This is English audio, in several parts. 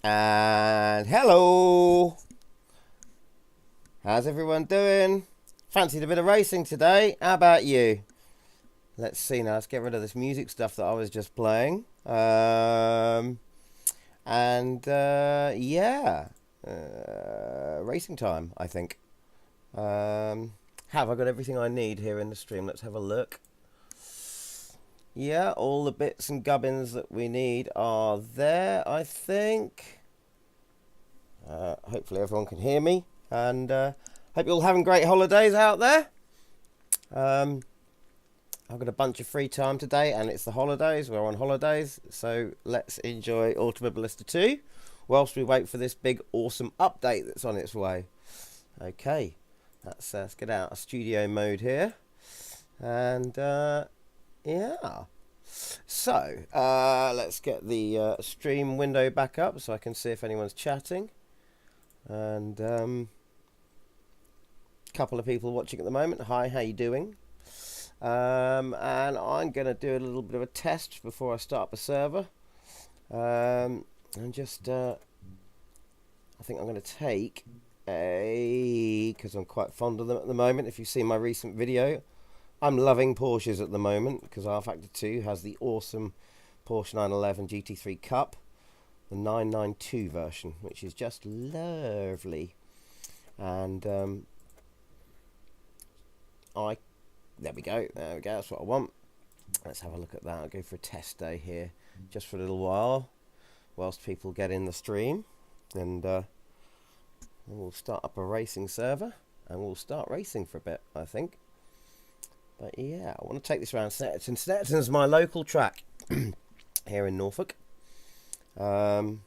And hello! How's everyone doing? Fancied a bit of racing today? How about you? Let's see now. Let's get rid of this music stuff that I was just playing. Yeah. Racing time, I think. Have I got everything I need here in the stream? Let's have a look. Yeah, all the bits and gubbins that we need are there, I think. Hopefully everyone can hear me. And hope you're all having great holidays out there. I've got a bunch of free time today, and it's the holidays. We're on holidays, so let's enjoy Automobilista 2 whilst we wait for this big, awesome update that's on its way. Okay, let's get out of studio mode here. And, yeah. So, let's get the stream window back up so I can see if anyone's chatting. And, couple of people watching at the moment. Hi, how you doing? And I'm going to do a little bit of a test before I start up a server. And just, I think I'm going to take because I'm quite fond of them at the moment. If you've seen my recent video, I'm loving Porsches at the moment because R-Factor 2 has the awesome Porsche 911 GT3 Cup, the 992 version, which is just lovely. And there we go, that's what I want. Let's have a look at that. I'll go for a test day here just for a little while whilst people get in the stream, and we'll start up a racing server and we'll start racing for a bit, I think. But yeah, I want to take this around Snetterton. Snetterton's my local track here in Norfolk. Oh,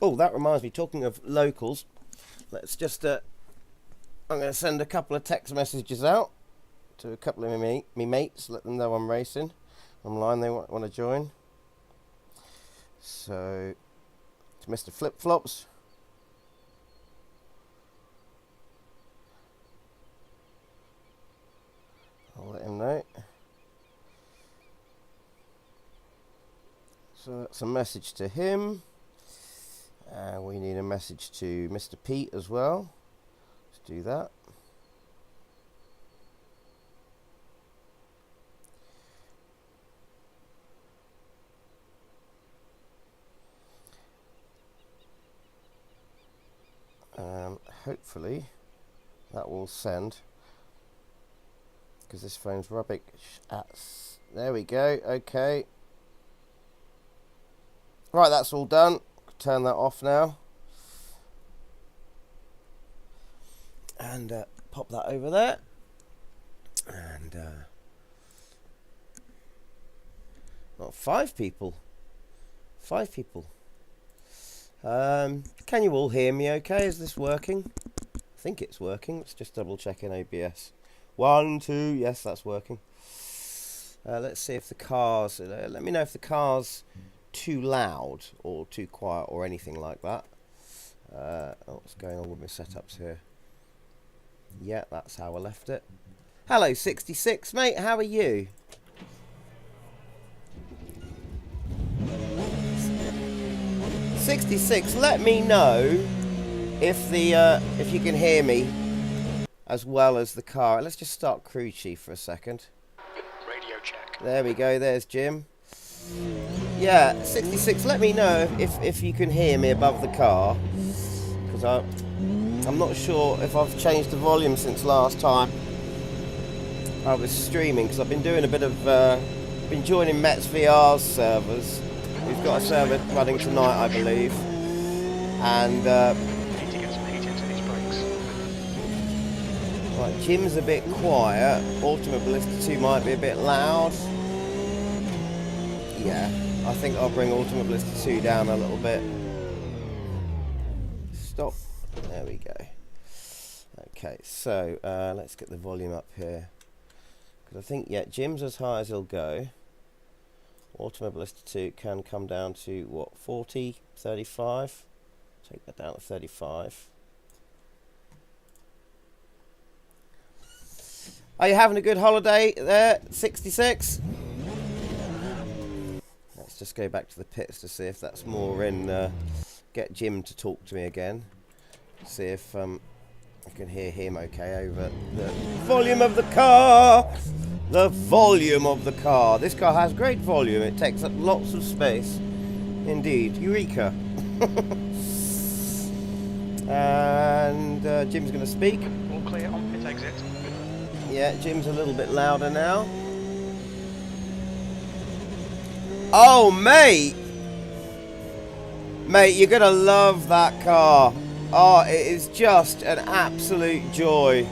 that reminds me, talking of locals, let's just I'm going to send a couple of text messages out to a couple of me mates, let them know I'm racing online, they want to join. So, to Mr. Flip Flops. I'll let him know. So that's a message to him. And we need a message to Mr. Pete as well. Let's do that. Hopefully that will send, because this phone's rubbish. There we go. Okay. Right, that's all done. Turn that off now. And pop that over there. And well, 5 people. 5 people. Can you all hear me okay? Is this working? I think it's working. Let's just double check in OBS. 1, 2, yes, that's working. Let's see if the cars, let me know if the car's too loud or too quiet or anything like that. What's going on with my setups here? Yeah, that's how I left it. Hello 66, mate, how are you? 66, let me know if you can hear me as well as the car. Let's just start crew chief for a second. Radio check. There we go, there's Jim. Yeah, 66, let me know if you can hear me above the car, because I'm not sure if I've changed the volume since last time I was streaming, because I've been doing a bit of been joining Mets VR's servers. We've got a server running tonight, I believe, and Need to get some heat into these brakes. right, Jim's a bit quiet. Automobilista 2 might be a bit loud. Yeah, I think I'll bring Automobilista 2 down a little bit. Stop. There we go. Okay, so let's get the volume up here, because I think, yeah, Jim's as high as he'll go. Automobilista 2 can come down to, what, 40, 35? Take that down to 35. Are you having a good holiday there, 66? Let's just go back to the pits to see if that's more in. Get Jim to talk to me again. See if I can hear him okay over the volume of the car. The volume of the car. This car has great volume. It takes up lots of space. Indeed. Eureka. And Jim's going to speak. All clear on pit exit. Yeah, Jim's a little bit louder now. Oh, mate! Mate, you're going to love that car. Oh, it is just an absolute joy.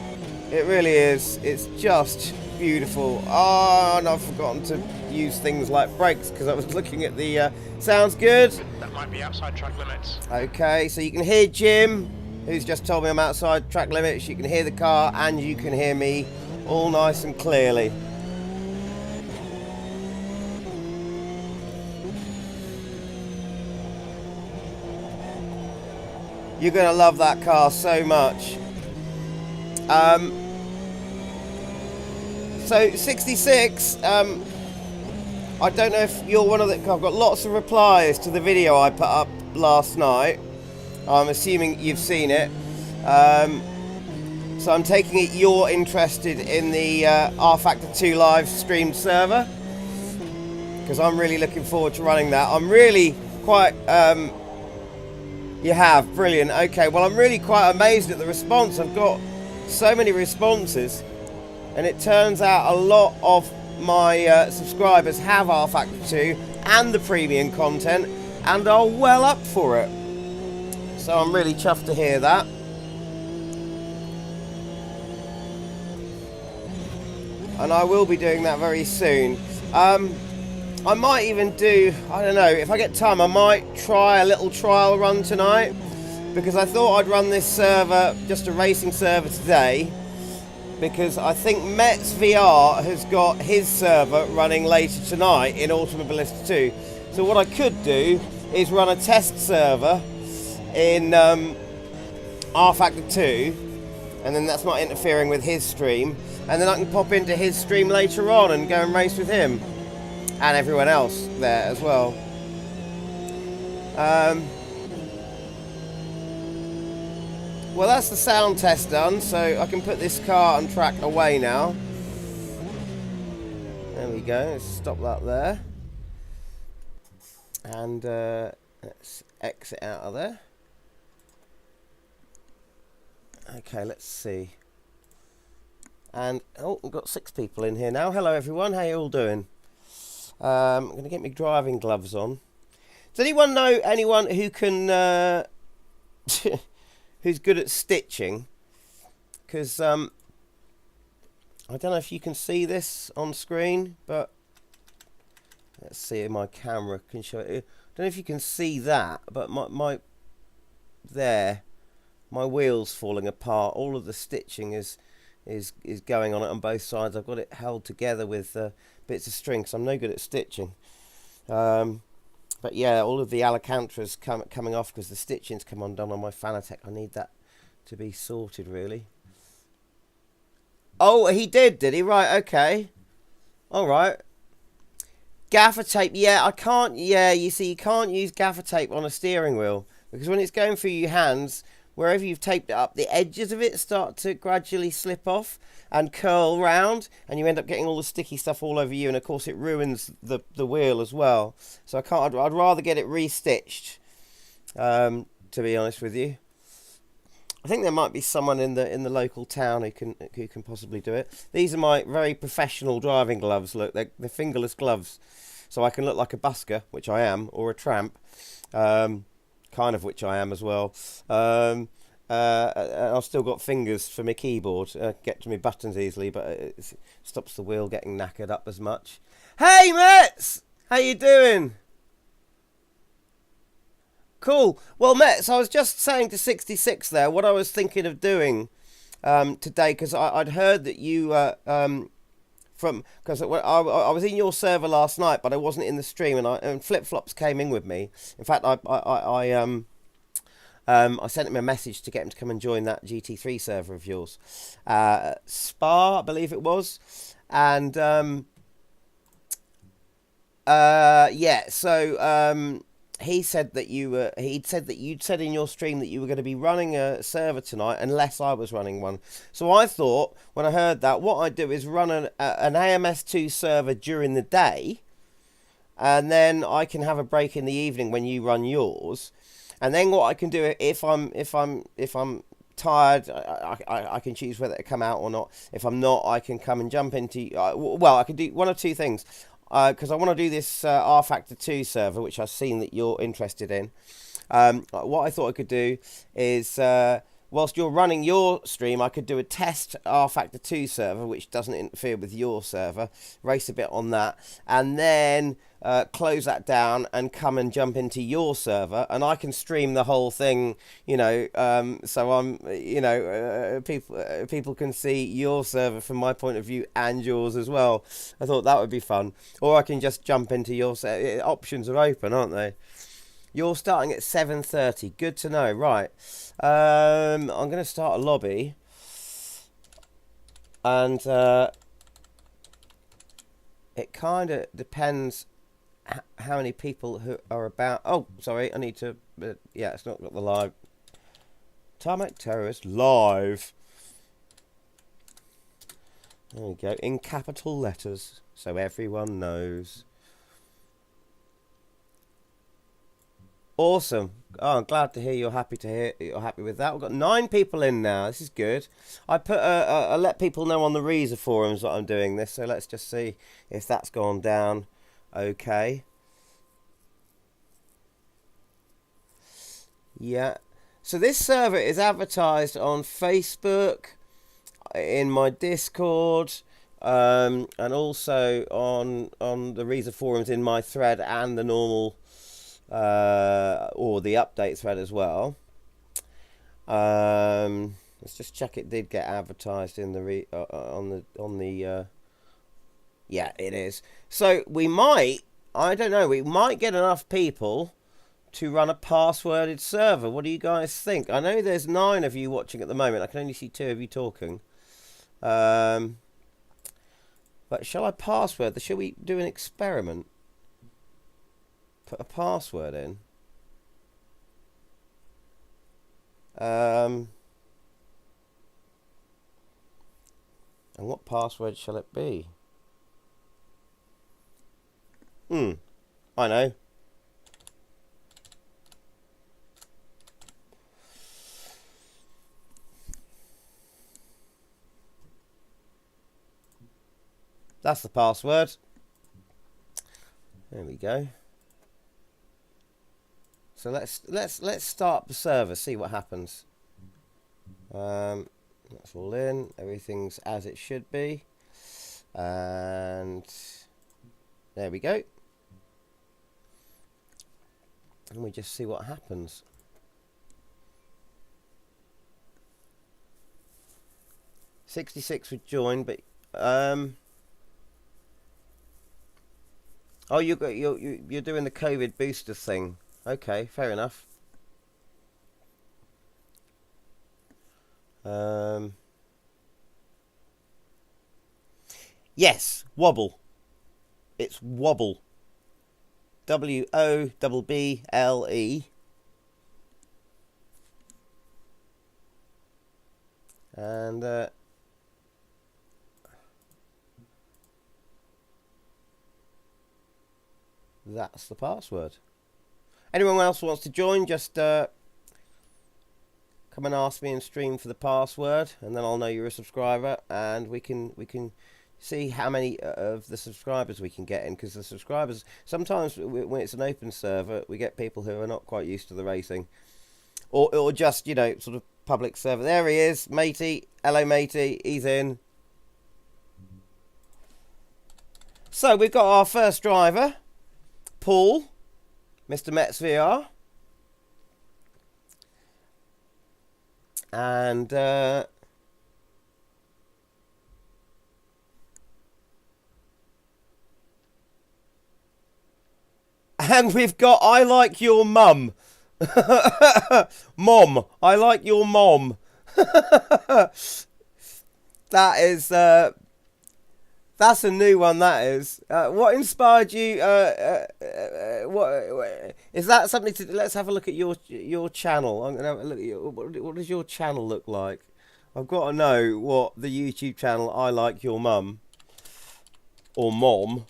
It really is. It's just beautiful. Oh, and I've forgotten to use things like brakes because I was looking at the... sounds good. That might be outside track limits. Okay, so you can hear Jim, who's just told me I'm outside track limits. You can hear the car and you can hear me all nice and clearly. You're going to love that car so much. So 66, I don't know if you're one of the... I've got lots of replies to the video I put up last night. I'm assuming you've seen it. So I'm taking it you're interested in the R Factor 2 live streamed server, because I'm really looking forward to running that. I'm really quite... You have? Brilliant. Okay, well, I'm really quite amazed at the response. I've got so many responses, and it turns out a lot of my subscribers have R Factor 2 and the premium content and are well up for it. So I'm really chuffed to hear that. And I will be doing that very soon. I might even do, I don't know, if I get time, I might try a little trial run tonight, because I thought I'd run this server, just a racing server today, because I think Mets VR has got his server running later tonight in Automobilista 2. So what I could do is run a test server in R Factor 2, and then that's not interfering with his stream, and then I can pop into his stream later on and go and race with him. And everyone else there as well. Well, that's the sound test done, so I can put this car on track away now. There we go, let's stop that there. And let's exit out of there. Okay, let's see. And, oh, we've got 6 people in here now. Hello everyone, how you all doing? I'm going to get my driving gloves on. Does anyone know anyone who can, who's good at stitching? Because I don't know if you can see this on screen, but let's see if my camera can show it. I don't know if you can see that, but my wheel's falling apart. All of the stitching is going on it on both sides. I've got it held together with bits of string, so I'm no good at stitching. But yeah, all of the Alcantara's coming off because the stitching's come undone on my FANATEC. I need that to be sorted, really. Oh, he did he? Right, okay. All right. Gaffer tape, yeah, I can't, yeah, you see, you can't use gaffer tape on a steering wheel, because when it's going through your hands, wherever you've taped it up, the edges of it start to gradually slip off and curl round, and you end up getting all the sticky stuff all over you, and of course it ruins the wheel as well. So I can't, I'd rather get it restitched, to be honest with you. I think there might be someone in the local town who can possibly do it. These are my very professional driving gloves. Look, they're fingerless gloves, so I can look like a busker, which I am, or a tramp, kind of, which I am as well. I've still got fingers for my keyboard. Get to my buttons easily, but it stops the wheel getting knackered up as much. Hey, Mets! How you doing? Cool. Well, Mets, I was just saying to 66 there what I was thinking of doing today, because I'd heard that you because I was in your server last night, but I wasn't in the stream, and Flip Flops came in with me. In fact, I sent him a message to get him to come and join that GT3 server of yours, Spa, I believe it was, and Yeah. So he said that he'd said that you'd said in your stream that you were going to be running a server tonight unless I was running one. So I thought when I heard that, what I'd do is run an AMS2 server during the day, and then I can have a break in the evening when you run yours. And then what I can do if I'm tired, I can choose whether to come out or not. If I'm not, I can come and jump into. Well, I can do one of two things. Because I want to do this R Factor 2 server, which I've seen that you're interested in. What I thought I could do is, whilst you're running your stream, I could do a test R Factor 2 server, which doesn't interfere with your server, race a bit on that, and then close that down and come and jump into your server, and I can stream the whole thing, you know, so I'm, you know, people can see your server from my point of view and yours as well. I thought that would be fun. Or I can just jump into your server. Options are open, aren't they? You're starting at 7:30. Good to know. Right. I'm going to start a lobby. And it kind of depends how many people who are about. Oh, sorry. I need to. Yeah, it's not got the live. Tarmac Terrorist live. There we go. In capital letters, so everyone knows. Awesome. Oh, I'm glad to hear you're happy with that. We've got 9 people in now. This is good. I let people know on the Reezer forums that I'm doing this, so let's just see if that's gone down. Okay. Yeah. So this server is advertised on Facebook, in my Discord, and also on the Reezer forums in my thread and the normal. Or the update thread as well. Let's just check it did get advertised in the yeah, it is. So we might, I don't know, we might get enough people to run a passworded server. What do you guys think? I know there's 9 of you watching at the moment. I can only see 2 of you talking. But shall I password? Shall we do an experiment? Put a password in. And what password shall it be? I know. That's the password. There we go. So let's start the server, see what happens. That's all in. Everything's as it should be. And there we go. And we just see what happens. $66 would join, but oh, you're doing the COVID booster thing. Okay, fair enough. Yes, wobble. It's wobble. WOBBLE. And that's the password. Anyone else wants to join, just come and ask me in stream for the password, and then I'll know you're a subscriber, and we can see how many of the subscribers we can get in, because the subscribers, sometimes when it's an open server, we get people who are not quite used to the racing, or just, you know, sort of public server. There he is, matey. Hello, matey. He's in. So we've got our first driver, Paul, Mr. Metz VR, and we've got I like your mum. Mom, I like your mom. That is That's a new one, that is. What inspired you? What is that something to? Let's have a look at your channel. I'm gonna have a look at what does your channel look like? I've got to know what the YouTube channel I Like Your Mum or Mom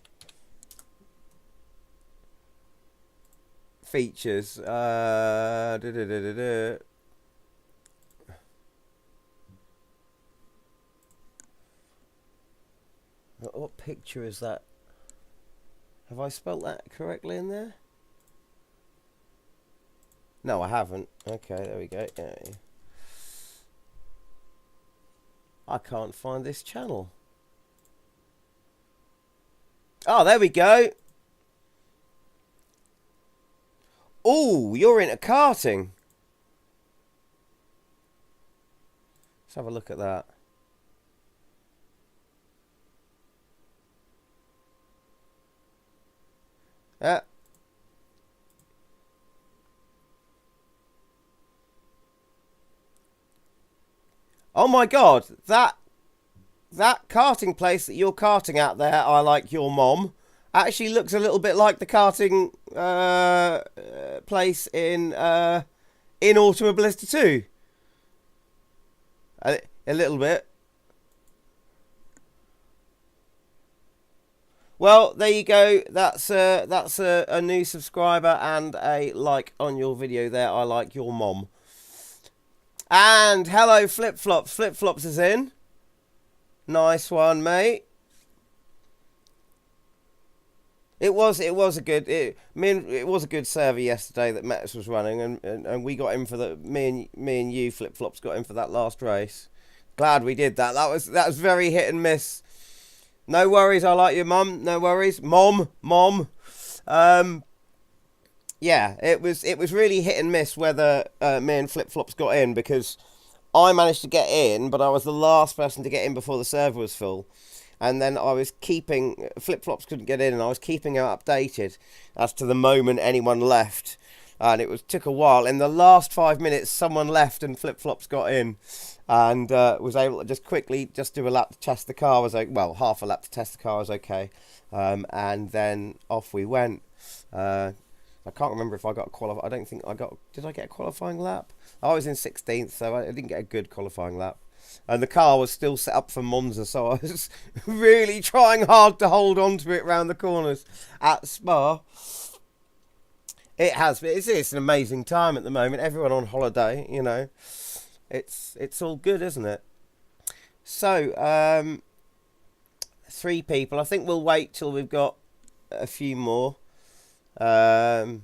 features. What picture is that? Have I spelt that correctly in there? No, I haven't. Okay, there we go. Yeah. I can't find this channel. Oh, there we go. Oh, you're into karting. Let's have a look at that. Oh my god, that karting place that you're karting out there, I Like Your Mom, actually looks a little bit like the karting place in Automobilista 2. A little bit. Well, there you go. That's a new subscriber and a like on your video there. I Like Your Mom. And hello, Flip Flops. Flip Flops is in. Nice one, mate. It was a good server yesterday that Metis was running, and we got in for the me and you Flip Flops got in for that last race. Glad we did that. That was very hit and miss. No worries, I Like Your Mum. No worries, mom. Yeah, it was really hit and miss whether me and Flip Flops got in, because I managed to get in, but I was the last person to get in before the server was full. And then I was keeping... Flip Flops couldn't get in, and I was keeping her updated as to the moment anyone left. And it took a while. In the last 5 minutes, someone left and Flip Flops got in. And was able to just quickly do a lap to test the car. Well, half a lap to test the car was okay. And then off we went. I can't remember if I got qualified. I don't think I got... Did I get a qualifying lap? I was in 16th, so I didn't get a good qualifying lap. And the car was still set up for Monza, so I was really trying hard to hold on to it round the corners at Spa. It's an amazing time at the moment. Everyone on holiday, you know. It's all good, isn't it? So, 3 people. I think we'll wait till we've got a few more. 3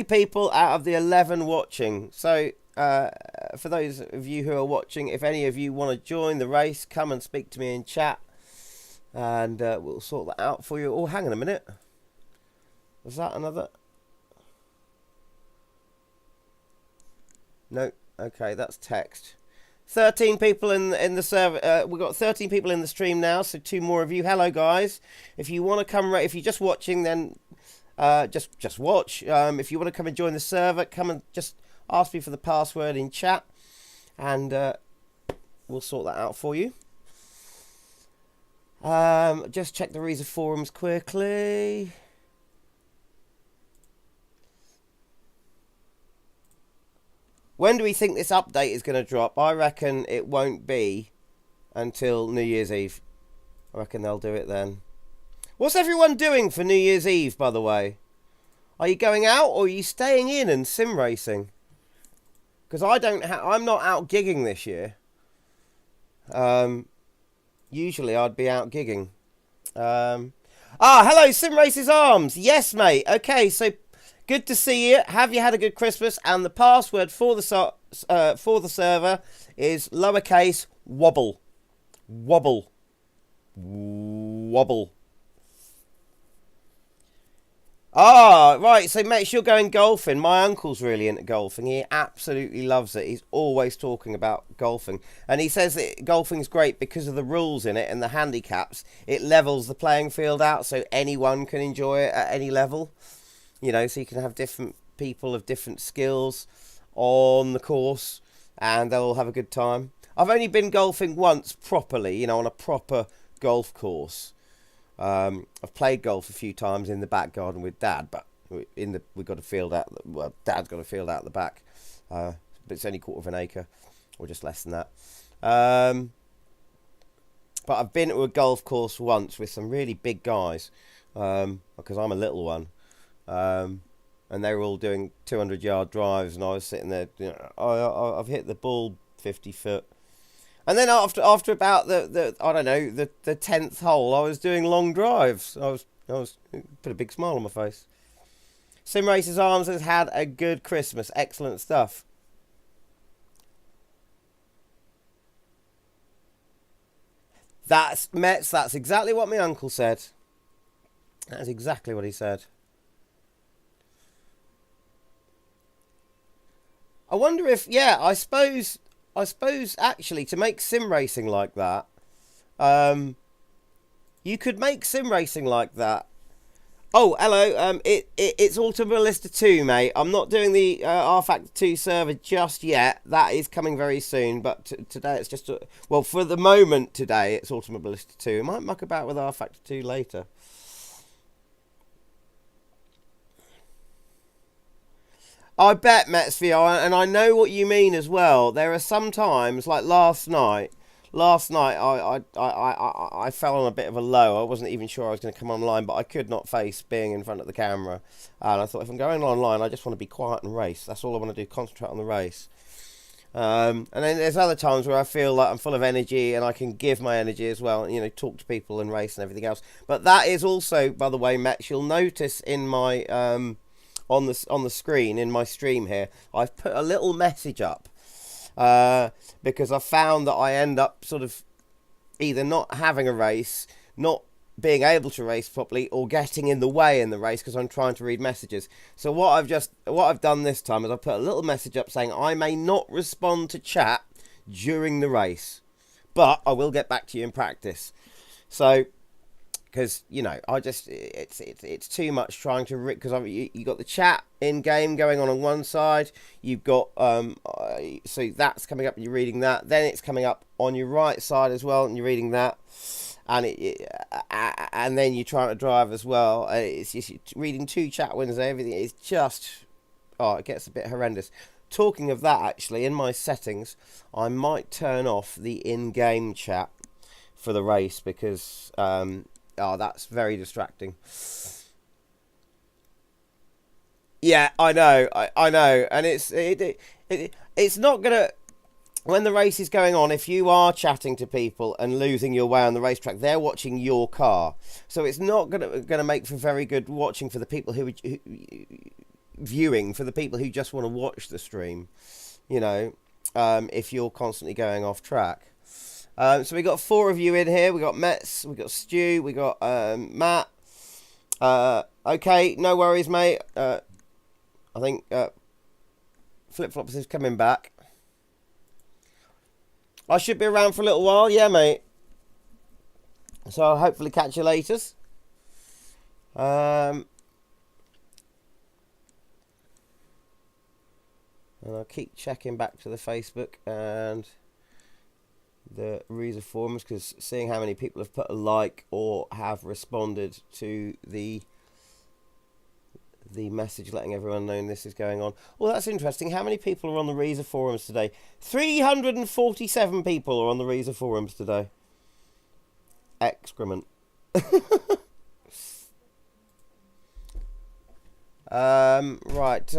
people out of the 11 watching. So for those of you who are watching, if any of you want to join the race, come and speak to me in chat, and we'll sort that out for you. Oh, hang on a minute. Was that another? No. Okay, that's text. 13 people in the server. We've got 13 people in the stream now, so 2 more of you. Hello, guys. If you want to come, if you're just watching, then just watch. If you want to come and join the server, come and just ask me for the password in chat, and we'll sort that out for you. Just check the Reza forums quickly. When do we think this update is going to drop? I reckon it won't be until New Year's Eve. I reckon they'll do it then. What's everyone doing for New Year's Eve, by the way? Are you going out, or are you staying in and sim racing? Because I'm not out gigging this year. Usually I'd be out gigging. Hello, Sim Races Arms. Yes, mate. Okay, so good to see you. Have you had a good Christmas? And the password for the server is lowercase wobble. Wobble. Wobble. Right, so mates, you're going golfing. My uncle's really into golfing. He absolutely loves it. He's always talking about golfing. And he says that golfing's great because of the rules in it and the handicaps. It levels the playing field out so anyone can enjoy it at any level. You know, so you can have different people of different skills on the course, and they'll all have a good time. I've only been golfing once properly, you know, on a proper golf course. I've played golf a few times in the back garden with Dad, but we've got a field out. Well, Dad's got a field out the back, but it's only 1/4 of an acre, or just less than that. But I've been to a golf course once with some really big guys, because I'm a little one, and they were all doing 200-yard drives, and I was sitting there. You know, I've hit the ball 50 foot. And then after about the I don't know, the 10th hole, I was doing long drives. I was put a big smile on my face. Sim Racers Arms has had a good Christmas. Excellent stuff. That's Mets. That's exactly what my uncle said. That's exactly what he said. I wonder if, yeah, I suppose actually to make sim racing like that, you could make sim racing like that. Oh, hello. It's Automobilista 2, mate. I'm not doing the R Factor 2 server just yet. That is coming very soon. But today it's just... well, for the moment today, it's Automobilista 2. I might muck about with R Factor 2 later. I bet, Metsvr, and I know what you mean as well. There are some times, like last night I fell on a bit of a low. I wasn't even sure I was going to come online, but I could not face being in front of the camera. And I thought, if I'm going online, I just want to be quiet and race. That's all I want to do, concentrate on the race. And then there's other times where I feel like I'm full of energy and I can give my energy as well, you know, talk to people and race and everything else. But that is also, by the way, Mets, you'll notice in my on the screen in my stream here, I've put a little message up. Because I found that I end up sort of either not having a race, not being able to race properly, or getting in the way in the race because I'm trying to read messages. So what I've done this time is I put a little message up saying I may not respond to chat during the race, but I will get back to you in practice. So, because, you know, it's too much trying to because you got the chat in game going on one side, you've got so that's coming up and you're reading that, then it's coming up on your right side as well and you're reading that, and and then you're trying to drive as well. It's just reading 2 chat windows and everything. It's just, oh, it gets a bit horrendous. Talking of that, actually, in my settings, I might turn off the in-game chat for the race because oh, that's very distracting. Yeah, I know, I know, and it's not gonna. When the race is going on, if you are chatting to people and losing your way on the racetrack, they're watching your car, so it's not gonna make for very good watching for the people who viewing, for the people who just want to watch the stream. You know, if you're constantly going off track. So we got 4 of you in here. We got Mets, we got Stu, we got Matt. Okay, no worries, mate. I think Flip Flops is coming back. I should be around for a little while, yeah, mate. So I'll hopefully catch you later. And I'll keep checking back to the Facebook and the Reza forums, because seeing how many people have put a like or have responded to the message letting everyone know this is going on. Well, that's interesting. How many people are on the Reza forums today? 347 people are on the Reza forums today. Excrement. Right.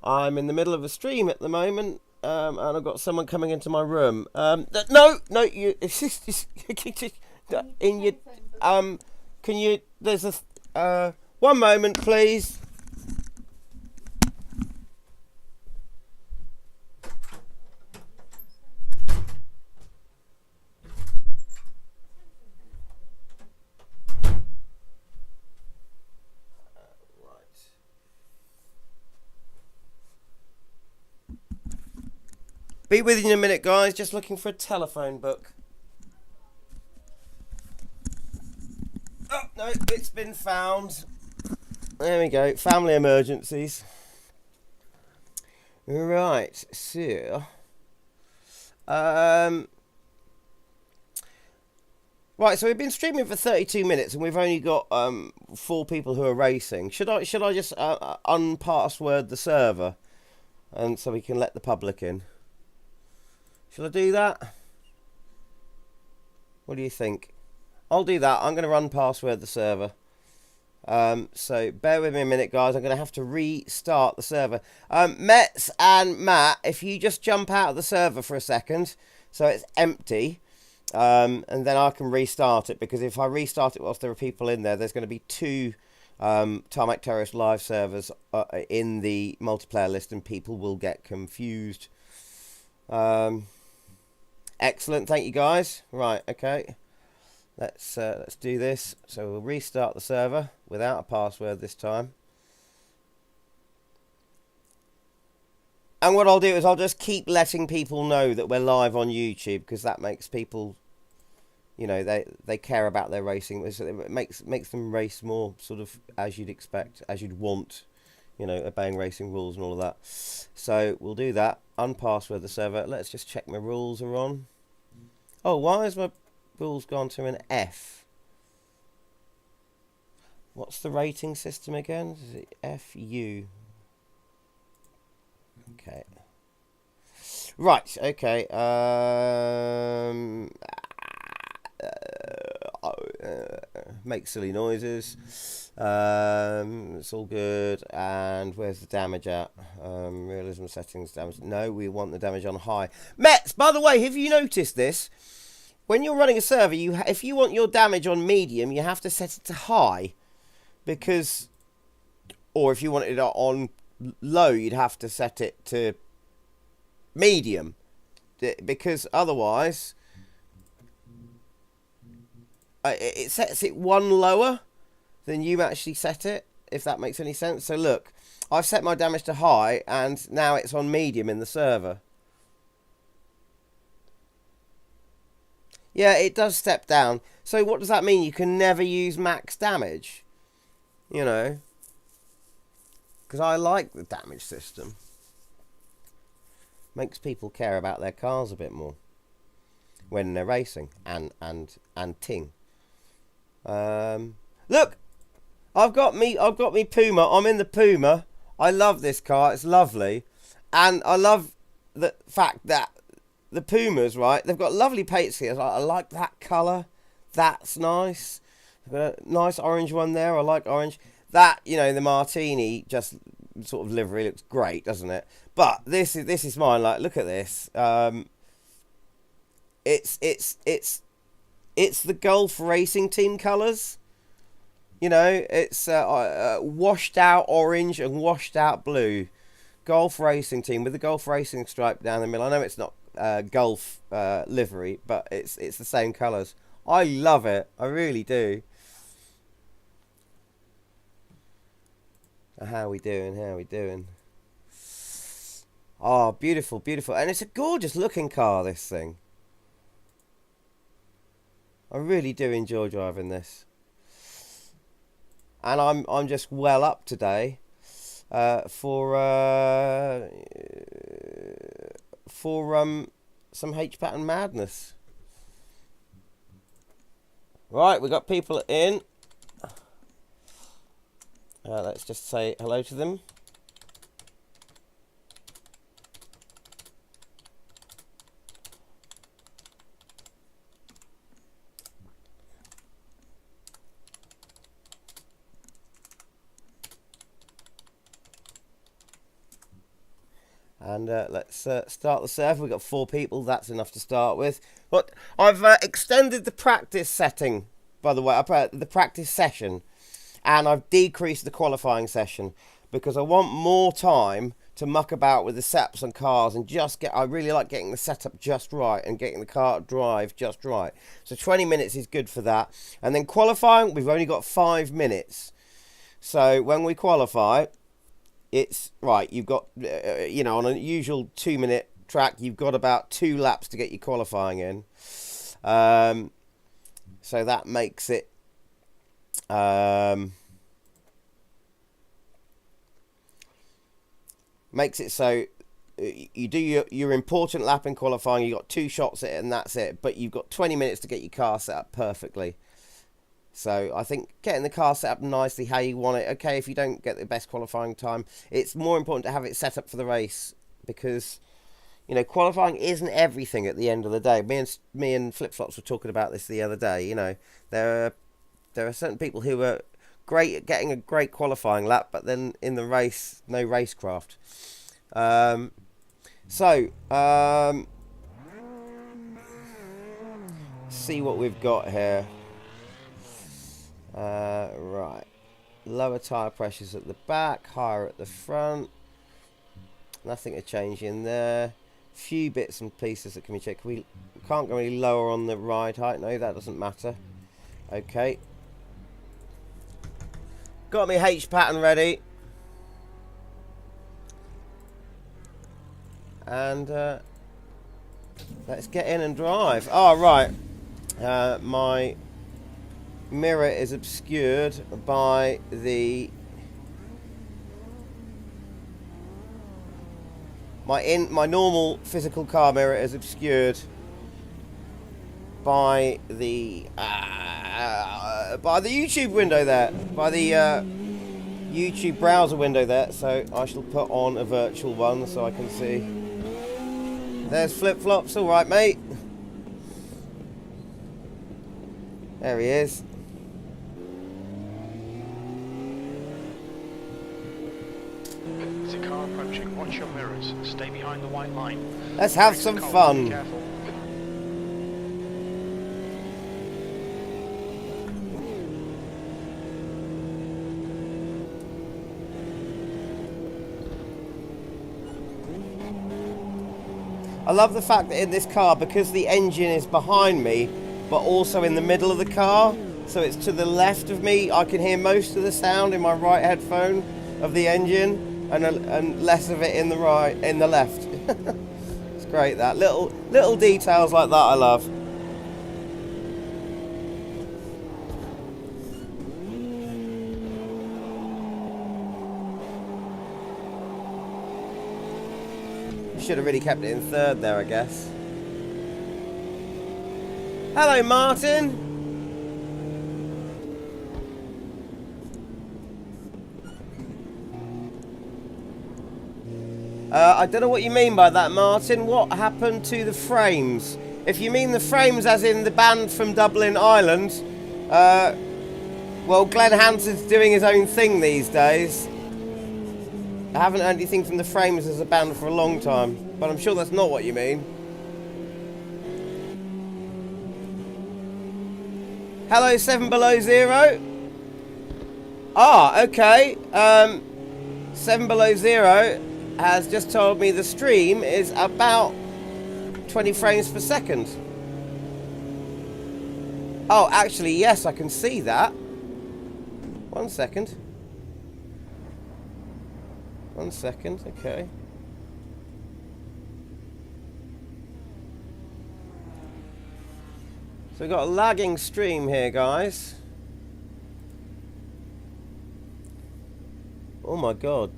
I'm in the middle of a stream at the moment. And I've got someone coming into my room. No, you. In your. Can you? There's a. One moment, please. Be with you in a minute, guys. Just looking for a telephone book. Oh, no, it's been found. There we go. Family emergencies. Right, so... Right, so we've been streaming for 32 minutes and we've only got 4 people who are racing. Should I just unpassword the server and so we can let the public in? Should I do that? What do you think? I'll do that. I'm going to unpassword the server. So bear with me a minute, guys. I'm going to have to restart the server. Metz and Matt, if you just jump out of the server for a second so it's empty. And then I can restart it, because if I restart it whilst there are people in there, there's going to be 2 Tarmac Terrorist live servers in the multiplayer list, and people will get confused. Excellent, thank you guys. Right, okay, let's do this. So we'll restart the server without a password this time. And what I'll do is I'll just keep letting people know that we're live on YouTube, because that makes people, you know, they care about their racing. It makes them race more, sort of as you'd expect, as you'd want, you know, obeying racing rules and all of that. So we'll do that. Unpassword the server. Let's just check my rules are on. Oh, why has my rules gone to an F? What's the rating system again? Is it FU? Okay. Right, okay. Make silly noises. It's all good. And where's the damage at? Realism settings, damage. No, we want the damage on high. Metz, by the way, have you noticed this? When you're running a server, if you want your damage on medium, you have to set it to high. Because, or if you want it on low, you'd have to set it to medium, because otherwise it sets it 1 lower than you actually set it, if that makes any sense. So look, I've set my damage to high and now it's on medium in the server. Yeah, it does step down. So what does that mean? You can never use max damage, you know, because I like the damage system. Makes people care about their cars a bit more when they're racing and ting. Look, I've got me Puma. I'm in the Puma. I love this car. It's lovely, and I love the fact that the Pumas, right? They've got lovely paint schemes. I like that colour. That's nice. I've got a nice orange one there. I like orange. That, you know, the Martini just sort of livery looks great, doesn't it? But this is mine. Like, look at this. It's the Gulf Racing Team colours. You know, it's washed out orange and washed out blue. Gulf Racing Team with the Gulf Racing stripe down the middle. I know it's not Gulf livery, but it's the same colours. I love it. I really do. How are we doing? How are we doing? Oh, beautiful, beautiful. And it's a gorgeous looking car, this thing. I really do enjoy driving this. And I'm just well up today for some H-pattern madness. Right, we got people in. Let's just say hello to them. And let's start the server. We've got 4 people. That's enough to start with. But I've extended the practice setting, by the way, the practice session. And I've decreased the qualifying session because I want more time to muck about with the setups and cars and just I really like getting the setup just right and getting the car drive just right. So 20 minutes is good for that. And then qualifying, we've only got 5 minutes. So when we qualify, it's right, you've got, you know, on a usual 2-minute track, you've got about 2 laps to get your qualifying in. So that makes it so you do your important lap in qualifying, you got 2 shots at it and that's it, but you've got 20 minutes to get your car set up perfectly. So I think getting the car set up nicely how you want it, okay, if you don't get the best qualifying time, it's more important to have it set up for the race, because, you know, qualifying isn't everything at the end of the day. Me and Flip Flops were talking about this the other day. You know, there are certain people who are great at getting a great qualifying lap, but then in the race, no racecraft. See what we've got here. Right, lower tyre pressures at the back, higher at the front. Nothing to change in there. Few bits and pieces that can be checked. We can't go any lower on the ride height. No, that doesn't matter. Okay. Got my H pattern ready. And let's get in and drive. Oh, right. My mirror is obscured by the... My normal physical car mirror is obscured by the YouTube window there, by the YouTube browser window there. So I shall put on a virtual one so I can see. There's Flip Flops, all right, mate. There he is. There's a car approaching. Watch your mirrors. Stay behind the white line. Let's have some fun. Be careful. I love the fact that in this car, because the engine is behind me, but also in the middle of the car, so it's to the left of me, I can hear most of the sound in my right headphone of the engine, and less of it in the left. It's great, that little details like that I love. Should have really kept it in third there, I guess. Hello, Martin. I don't know what you mean by that, Martin. What happened to the frames? If you mean the frames as in the band from Dublin, Ireland, well, Glenn Hanson's doing his own thing these days. I haven't heard anything from the Frames as a band for a long time, but I'm sure that's not what you mean. Hello, 7 Below Zero. Ah, okay. 7 Below Zero has just told me the stream is about 20 frames per second. Oh, actually, yes, I can see that. 1 second. 1 second, okay. So we've got a lagging stream here, guys. Oh my god.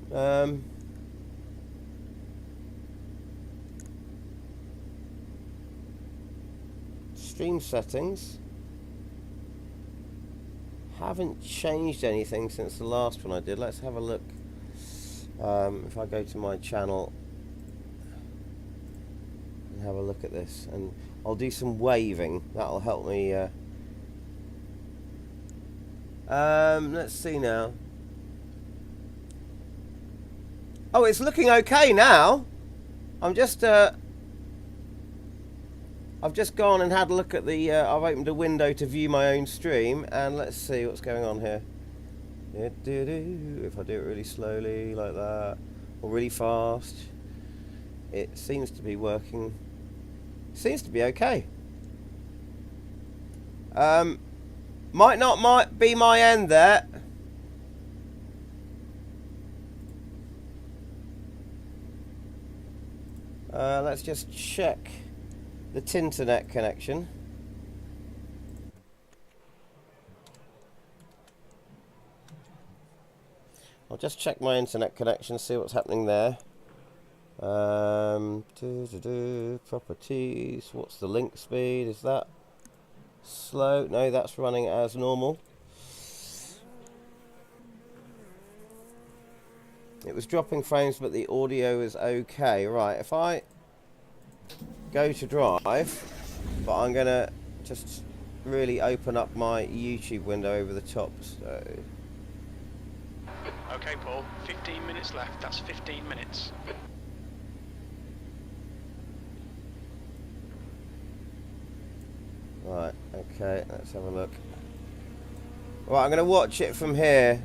Stream settings. Haven't changed anything since the last one I did. Let's have a look. If I go to my channel and have a look at this, and I'll do some waving, that'll help me. Let's see now. Oh, it's looking okay now. I've just gone and had a look at the. I've opened a window to view my own stream, and let's see what's going on here. If I do it really slowly like that, or really fast, it seems to be working. Seems to be okay. Might be my end there. Let's just check the Tinternet connection. I'll just check my internet connection, see what's happening there. Properties. What's the link speed? Is that slow? No, that's running as normal. It was dropping frames, but the audio is okay. Right, if I go to drive, but I'm gonna just really open up my YouTube window over the top. So, Okay, Paul. 15 minutes left. That's 15 minutes. right, okay, let's have a look. Right, I'm gonna watch it from here.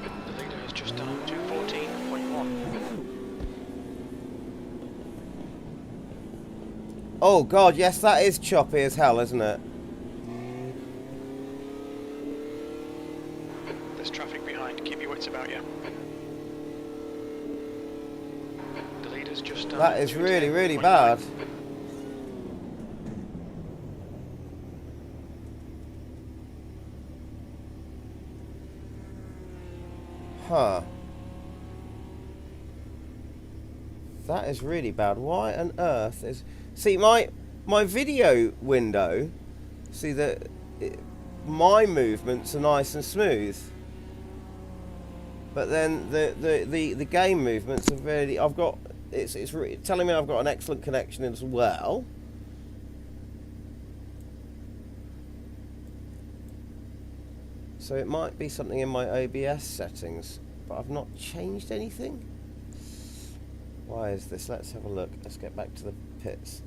The leader has just done 214.1. Oh god, yes, that is choppy as hell, isn't it? There's traffic behind. Keep your wits about you. The leader's just done. That is really, really 210.9. bad. Huh. That is really bad. Why on earth is... See, my video window, see that my movements are nice and smooth. But then the game movements are really... I've got... It's telling me I've got an excellent connection as well. So it might be something in my OBS settings, but I've not changed anything. Why is this? Let's have a look. Let's get back to the pits.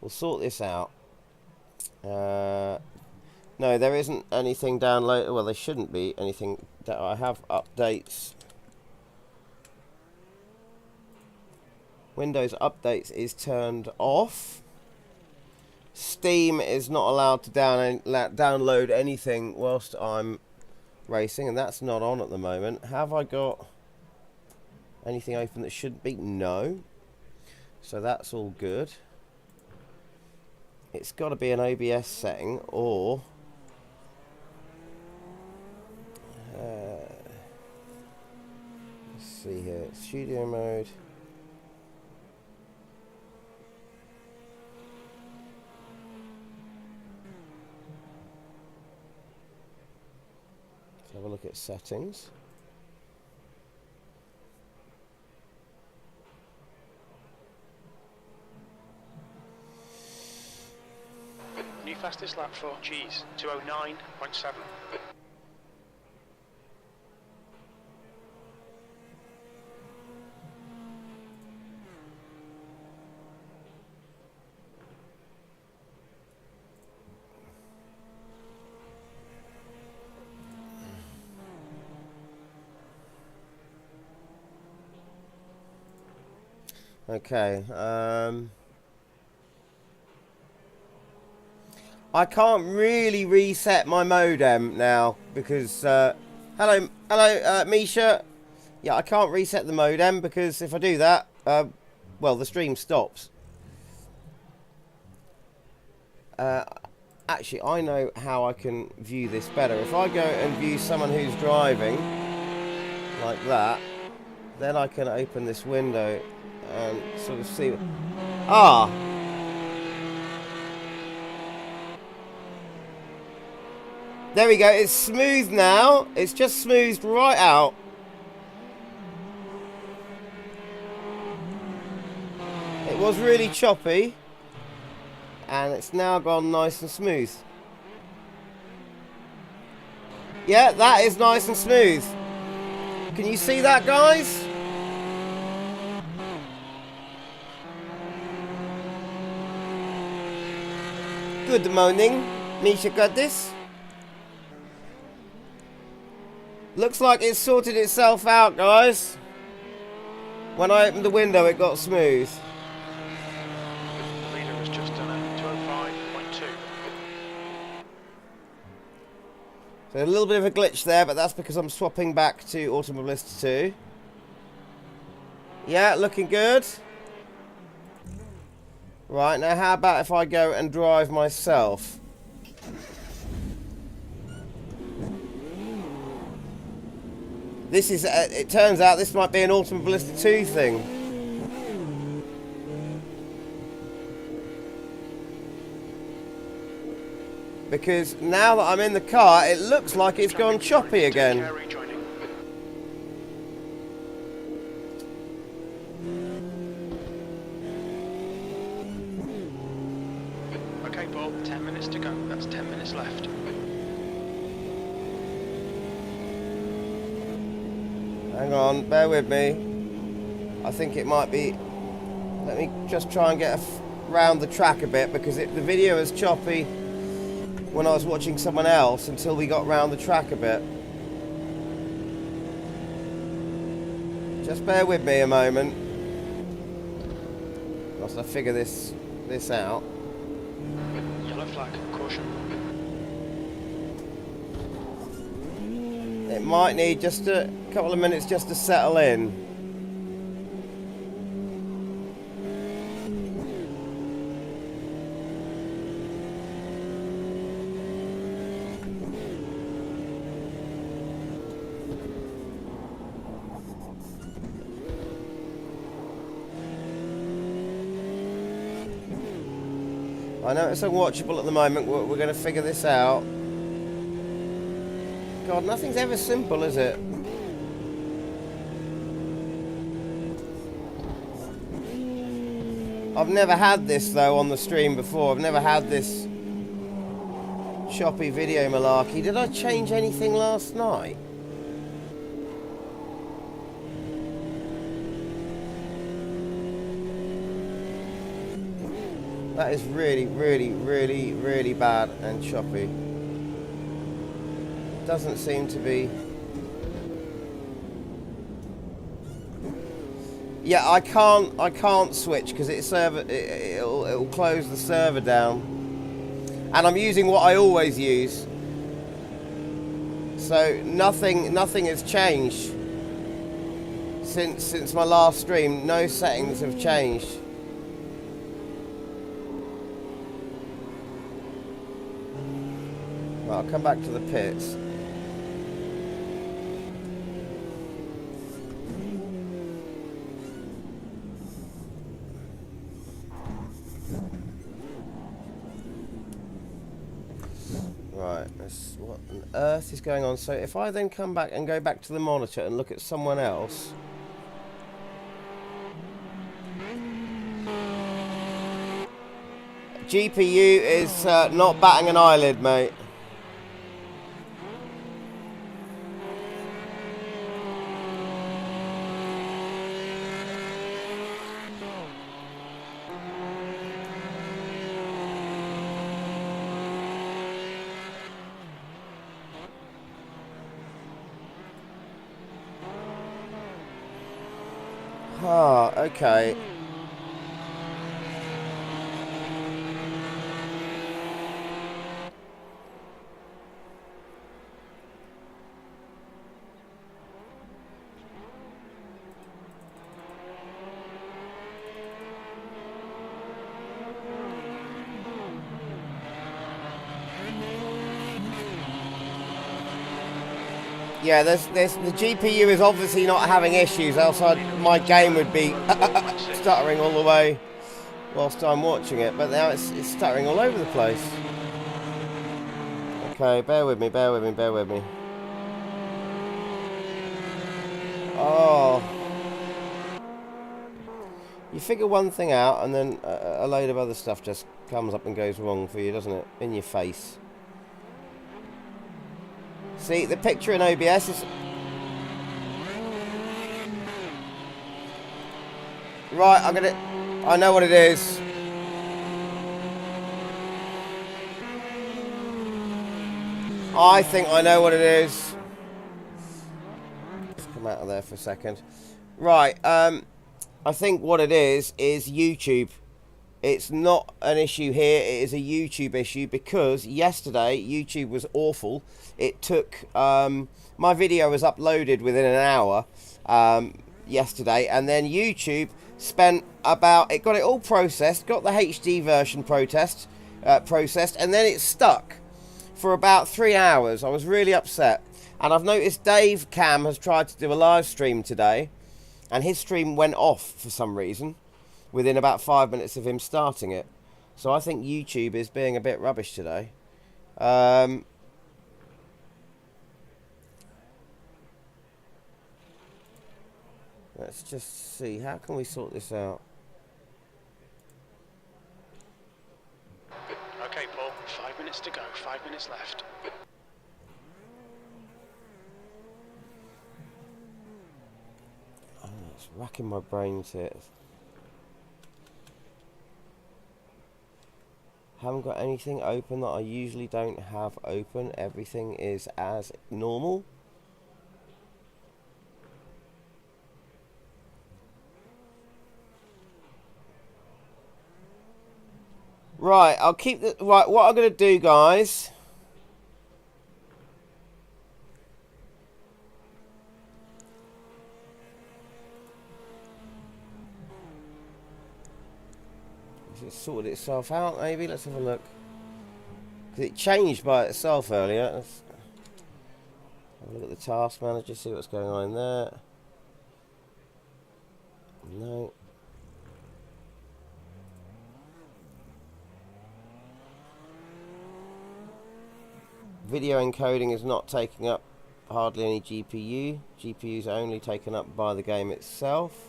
We'll sort this out. No, there isn't anything downloaded. Well, there shouldn't be anything. That I have updates. Windows updates is turned off. Steam is not allowed to download anything whilst I'm racing, and that's not on at the moment. Have I got anything open that shouldn't be? No. So that's all good. It's got to be an OBS setting, or let's see here, studio mode. Let's have a look at settings. New fastest lap for G's, 209.7. Okay, I can't really reset my modem now because, hello, Misha. Yeah, I can't reset the modem because if I do that, well, the stream stops. Actually, I know how I can view this better. If I go and view someone who's driving, like that, then I can open this window and sort of see... Ah! There we go, it's smooth now. It's just smoothed right out. It was really choppy, and it's now gone nice and smooth. Yeah, that is nice and smooth. Can you see that, guys? Good morning, Misha got this. Looks like it's sorted itself out, guys. When I opened the window, it got smooth. The leader has just done a 205.2. So a little bit of a glitch there, but that's because I'm swapping back to Automobilista 2. Yeah, looking good. Right, now how about if I go and drive myself? This is, it turns out this might be an Automobilista 2 thing. Because now that I'm in the car, it looks like it's gone choppy again. Okay, Paul, 10 minutes to go. That's 10 minutes left. Hang on, bear with me. I think it might be... Let me just try and get round the track a bit, because the video is choppy when I was watching someone else until we got round the track a bit. Just bear with me a moment whilst I figure this out. Yellow flag, caution. It might need just a couple of minutes just to settle in. I know it's unwatchable at the moment. We're going to figure this out. God, nothing's ever simple, is it? I've never had this, though, on the stream before. I've never had this choppy video malarkey. Did I change anything last night? That is really, really, really, really bad and choppy. Doesn't seem to be... Yeah, I can't switch because it'll close the server down. And I'm using what I always use. So nothing has changed since my last stream. No settings have changed. Right, I'll come back to the pits. Right, what on earth is going on? So if I then come back and go back to the monitor and look at someone else... GPU is not batting an eyelid, mate. Ah, okay. Yeah, the GPU is obviously not having issues, else my game would be stuttering all the way whilst I'm watching it, but now it's stuttering all over the place. Okay, bear with me, bear with me, bear with me. Oh. You figure one thing out and then a load of other stuff just comes up and goes wrong for you, doesn't it? In your face. See, the picture in OBS is... Right, I know what it is. I think I know what it is. Let's come out of there for a second. Right, I think what it is YouTube. It's not an issue here, it is a YouTube issue because yesterday YouTube was awful. It took, my video was uploaded within an hour yesterday, and then YouTube spent it got it all processed, got the HD version processed, and then it stuck for about 3 hours. I was really upset. And I've noticed Dave Cam has tried to do a live stream today, and his stream went off for some reason within about 5 minutes of him starting it. So I think YouTube is being a bit rubbish today. Let's just see, how can we sort this out? Okay, Paul, 5 minutes to go, 5 minutes left. Oh, it's racking my brains here. Haven't got anything open that I usually don't have open. Everything is as normal. Right, I'll keep the... Right, what I'm going to do, guys... Has it sorted itself out, maybe? Let's have a look. Because it changed by itself earlier. Let's have a look at the task manager, see what's going on in there. No. Video encoding is not taking up hardly any GPU. GPU is only taken up by the game itself.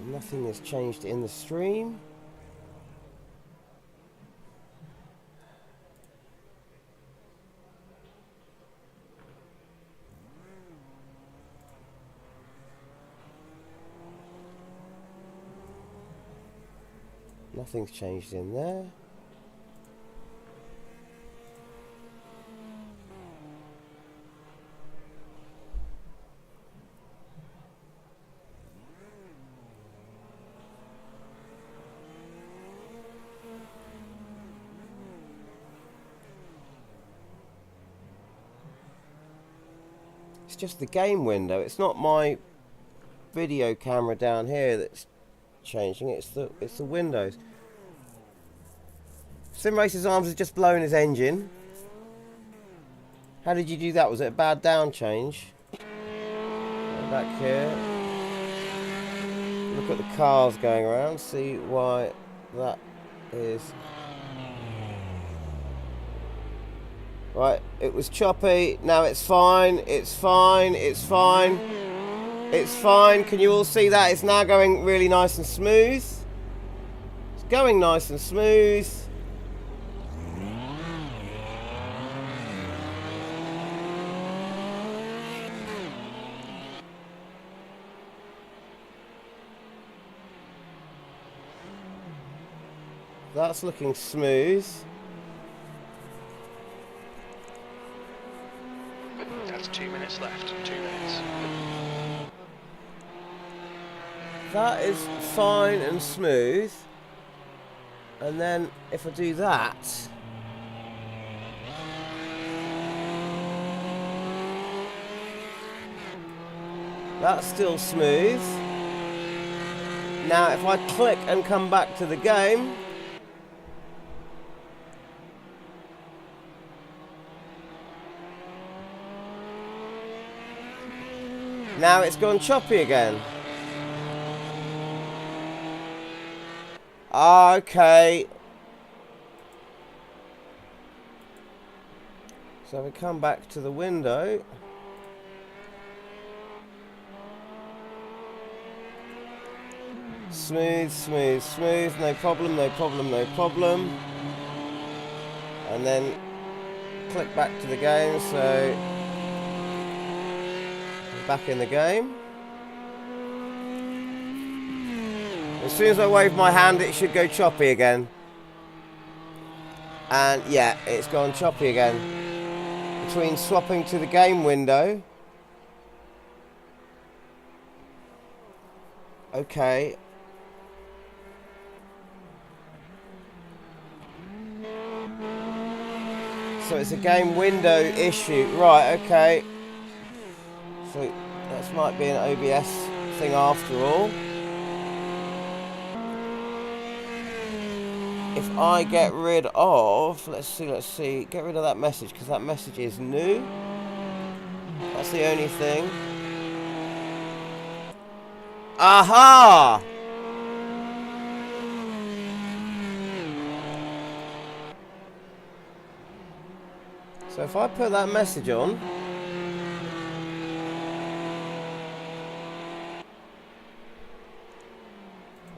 Nothing has changed in the stream. Nothing's changed in there. It's just the game window. It's not my video camera down here that's changing. It's the windows. Simracer's arms has just blown his engine. How did you do that? Was it a bad down change? Go back here. Look at the cars going around. See why that is. Right, it was choppy. Now it's fine. It's fine. It's fine. It's fine. Can you all see that? It's now going really nice and smooth. It's going nice and smooth. That's looking smooth. That's 2 minutes left. 2 minutes. That is fine and smooth. And then if I do that, that's still smooth. Now if I click and come back to the game, now it's gone choppy again. Okay. So we come back to the window. Smooth, smooth, smooth. No problem, no problem, no problem. And then click back to the game. So back in the game. As soon as I wave my hand, it should go choppy again. And yeah, it's gone choppy again. Between swapping to the game window. Okay. So it's a game window issue. Right, okay. So that might be an OBS thing after all. If I get rid of, let's see, get rid of that message, because that message is new. That's the only thing. Aha! So if I put that message on,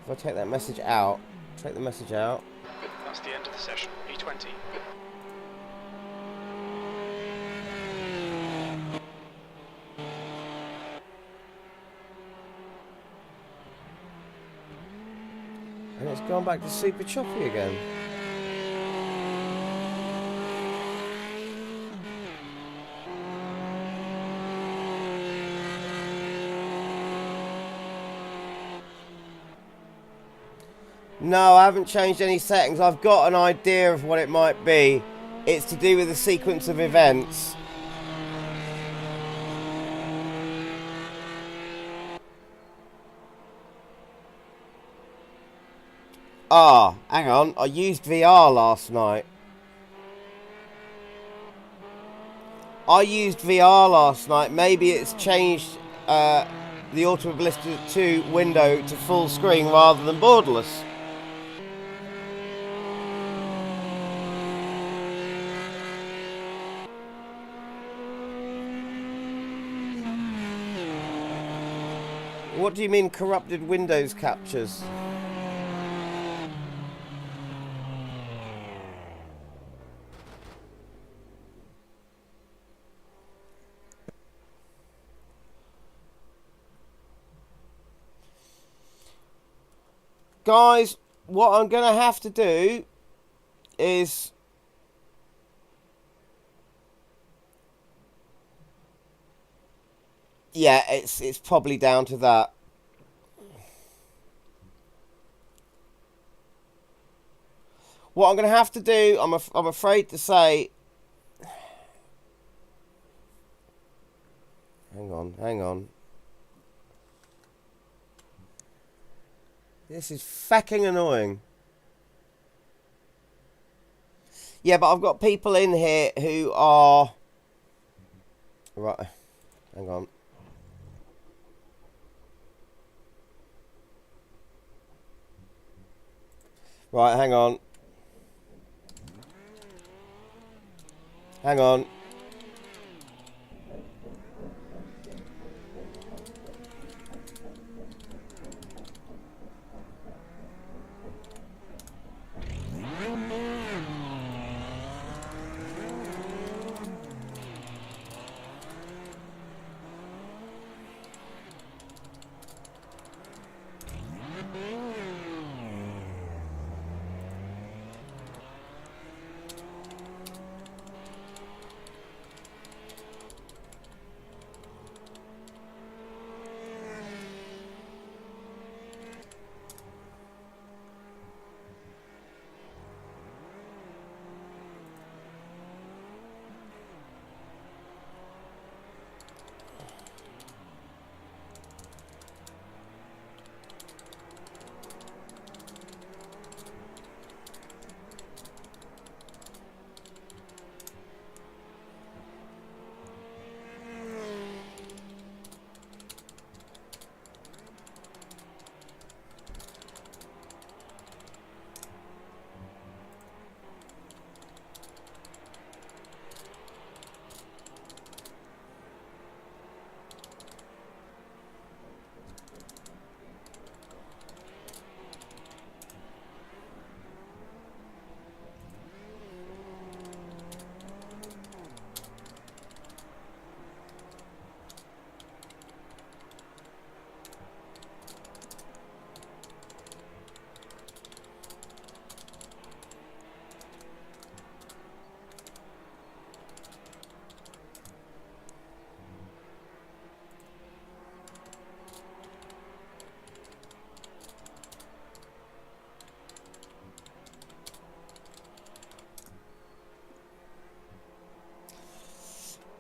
if I take that message out, take the message out. That's the end of the session. P20. And it's gone back to super choppy again. No, I haven't changed any settings. I've got an idea of what it might be. It's to do with the sequence of events. Ah, hang on. I used VR last night. Maybe it's changed the Automobilista 2 window to full screen rather than borderless. What do you mean corrupted Windows captures? Guys, what I'm going to have to do is... Yeah, it's probably down to that. What I'm going to have to do, I'm afraid to say... Hang on. This is fucking annoying. Yeah, but I've got people in here who are... Right, hang on. Right, hang on. Hang on.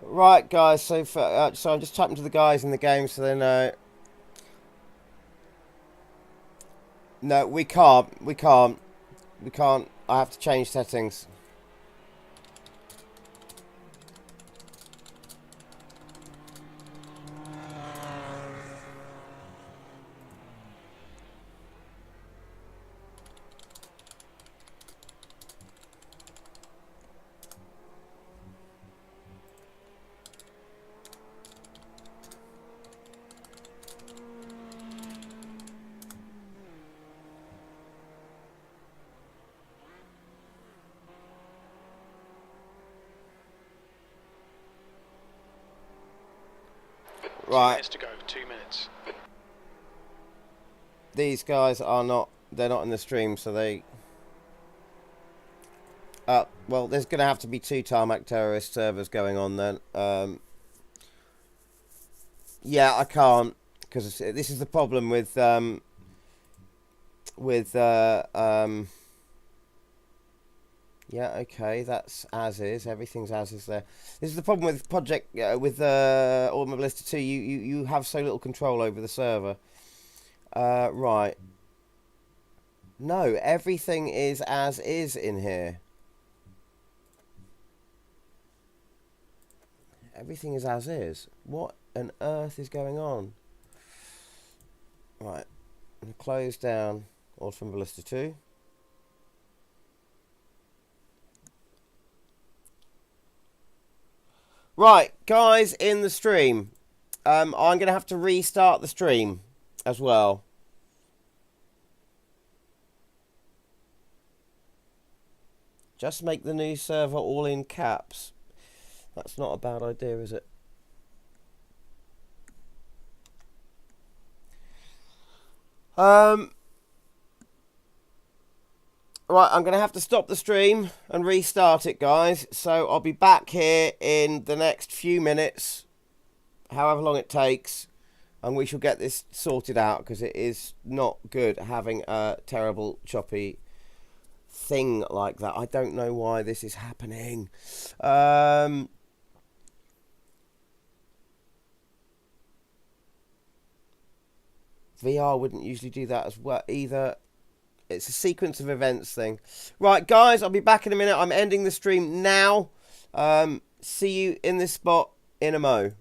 Right, guys, so I'm just typing to the guys in the game so they know. No, we can't. We can't. We can't. I have to change settings. Right. 2 minutes to go. 2 minutes. These guys are not. They're not in the stream, so they. Well, there's going to have to be 2 Tarmac terrorist servers going on then. Yeah, I can't, because this is the problem with yeah, okay, that's as is. Everything's as is there. This is the problem with project with Automobilista 2. You have so little control over the server. Right. No, everything is as is in here. Everything is as is. What on earth is going on? Right. I'm going to close down Automobilista 2. Right, guys, in the stream. I'm going to have to restart the stream as well. Just make the new server all in caps. That's not a bad idea, is it? Right, I'm going to have to stop the stream and restart it, guys. So I'll be back here in the next few minutes, however long it takes, and we shall get this sorted out, because it is not good having a terrible choppy thing like that. I don't know why this is happening. VR wouldn't usually do that as well either. It's a sequence of events thing. Right, guys, I'll be back in a minute. I'm ending the stream now. See you in this spot in a mo.